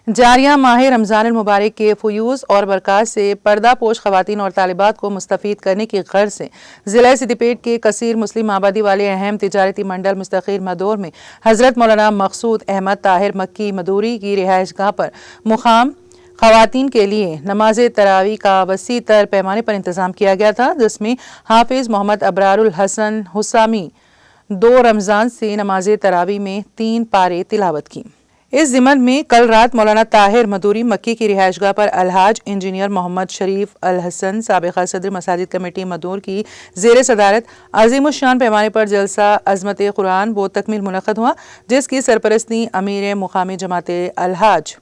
جاریہ ماہ رمضان المبارک کے فیوز اور برکات سے پردہ پوش خواتین اور طالبات کو مستفید کرنے کی غرض سے ضلع سدی پیٹ کے کثیر مسلم آبادی والے اہم تجارتی منڈل مستقیر مدور میں حضرت مولانا مقصود احمد طاہر مکی مدوری کی رہائش گاہ پر مقام خواتین کے لیے نماز تراویح کا وسیع تر پیمانے پر انتظام کیا گیا تھا، جس میں حافظ محمد ابرار الحسن حسامی 2 رمضان سے نماز تراویح میں 3 پارے تلاوت کی۔ اس ضمن میں کل رات مولانا طاہر مدوری مکی کی رہائش گاہ پر الحاج انجینئر محمد شریف الحسن سابقہ صدر مساجد کمیٹی مدور کی زیر صدارت عظیم الشان پیمانے پر جلسہ عظمت قرآن و تکمیل منعقد ہوا، جس کی سرپرستی امیر مقامی جماعت الحاج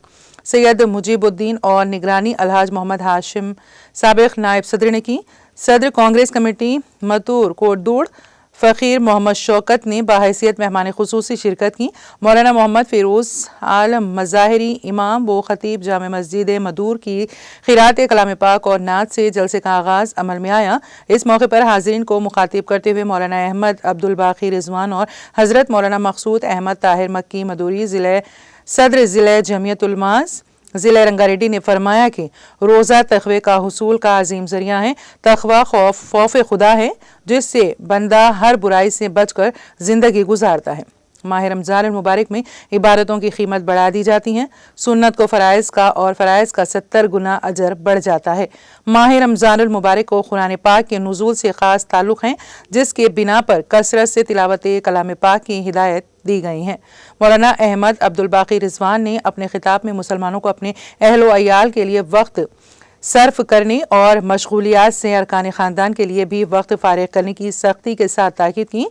سید مجیب الدین اور نگرانی الحاج محمد ہاشم سابق نائب صدر نے کی۔ صدر کانگریس کمیٹی متور کوٹدوڑ فقیر محمد شوکت نے بحیثیت مہمان خصوصی شرکت کی۔ مولانا محمد فیروز عالم مظاہری امام و خطیب جامع مسجد مدور کی قرات کلام پاک اور نعت سے جلسے کا آغاز عمل میں آیا۔ اس موقع پر حاضرین کو مخاطب کرتے ہوئے مولانا احمد عبدالباقی رضوان اور حضرت مولانا مقصود احمد طاہر مکی مدوری صدر ضلع جمعیت علماء ضلع رنگا ریڈی نے فرمایا کہ روزہ تقوی کا حصول کا عظیم ذریعہ ہے۔ تقوی خوف خدا ہے، جس سے بندہ ہر برائی سے بچ کر زندگی گزارتا ہے۔ ماہ رمضان المبارک میں عبادتوں کی قیمت بڑھا دی جاتی ہیں، سنت کو فرائض کا اور فرائض کا 70 گنا اجر بڑھ جاتا ہے۔ ماہ رمضان المبارک کو قرآن پاک کے نزول سے خاص تعلق ہیں، جس کے بنا پر کثرت سے تلاوت کلام پاک کی ہدایت دی گئی ہیں۔ مولانا احمد عبدالباقی رضوان نے اپنے خطاب میں مسلمانوں کو اپنے اہل و عیال کے لیے وقت صرف کرنے اور مشغولیات سے ارکان خاندان کے لیے بھی وقت فارغ کرنے کی سختی کے ساتھ تاکید کی۔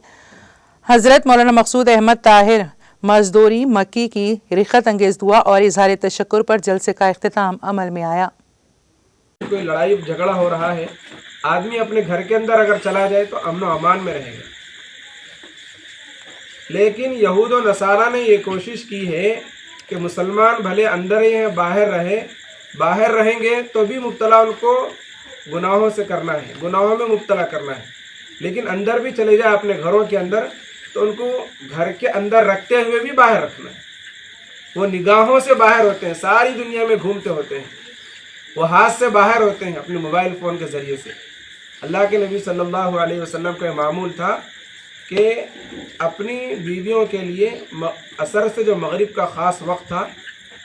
حضرت مولانا مقصود احمد طاہر مزدوری مکی کی رخت انگیز دعا اور اظہار تشکر پر جلسے کا اختتام عمل میں آیا۔ کوئی لڑائی جھگڑا ہو رہا ہے، آدمی اپنے گھر کے اندر اگر چلا جائے تو امن و امان میں رہے گا، لیکن یہود و نصارہ نے یہ کوشش کی ہے کہ مسلمان بھلے اندر ہی ہیں باہر رہیں گے تو بھی مبتلا ان کو گناہوں سے کرنا ہے، گناہوں میں مبتلا کرنا ہے، لیکن اندر بھی چلے جائے اپنے گھروں کے اندر تو ان کو گھر کے اندر رکھتے ہوئے بھی باہر رکھنا ہے۔ وہ نگاہوں سے باہر ہوتے ہیں، ساری دنیا میں گھومتے ہوتے ہیں، وہ ہاتھ سے باہر ہوتے ہیں اپنے موبائل فون کے ذریعے سے۔ اللہ کے نبی صلی اللہ علیہ وسلم کا معمول تھا کہ اپنی بیویوں کے لیے عصر سے جو مغرب کا خاص وقت تھا،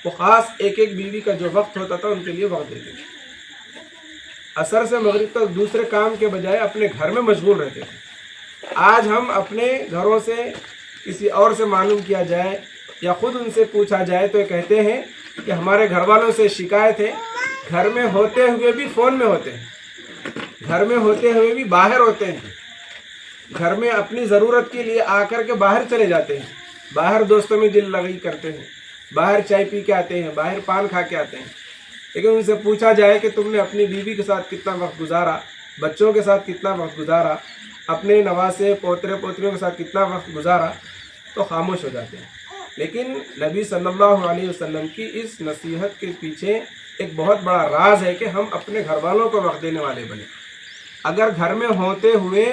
وہ خاص ایک بیوی کا جو وقت ہوتا تھا ان کے لیے وقت دیتے تھے۔ عصر سے مغرب تک دوسرے کام کے بجائے اپنے گھر میں مشغول رہتے تھے۔ آج ہم اپنے گھروں سے کسی اور سے معلوم کیا جائے یا خود ان سے پوچھا جائے تو یہ کہتے ہیں کہ ہمارے گھر والوں سے شکایت ہے، گھر میں ہوتے ہوئے بھی فون میں ہوتے ہیں، گھر میں ہوتے ہوئے بھی باہر ہوتے ہیں، گھر میں اپنی ضرورت کے لیے آ کر کے باہر چلے جاتے ہیں، باہر دوستوں میں دل لگی کرتے ہیں، باہر چائے پی کے آتے ہیں، باہر پان کھا کے آتے ہیں، لیکن ان سے پوچھا جائے کہ تم نے اپنی بیوی کے ساتھ کتنا وقت گزارا، بچوں کے ساتھ کتنا وقت گزارا، اپنے نواسے پوترے پوتریوں کے ساتھ کتنا وقت گزارا، تو خاموش ہو جاتے ہیں۔ لیکن نبی صلی اللہ علیہ وسلم کی اس نصیحت کے پیچھے ایک بہت بڑا راز ہے کہ ہم اپنے گھر والوں کو وقت دینے والے بنیں۔ اگر گھر میں ہوتے ہوئے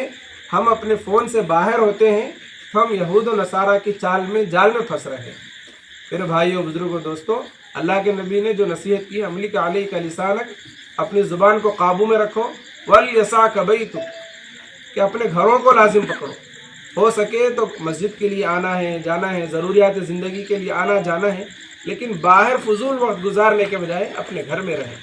ہم اپنے فون سے باہر ہوتے ہیں تو ہم یہود و نصارہ کی جال میں پھنس رہے ہیں۔ پھر بھائیو بزرگوں دوستو، اللہ کے نبی نے جو نصیحت کی، املک علیک لسانک، اپنی زبان کو قابو میں رکھو، ولیسعک بیتک، کہ اپنے گھروں کو لازم پکڑو، ہو سکے تو مسجد کے لیے آنا ہے جانا ہے، ضروریات زندگی کے لیے آنا جانا ہے، لیکن باہر فضول وقت گزارنے کے بجائے اپنے گھر میں رہیں۔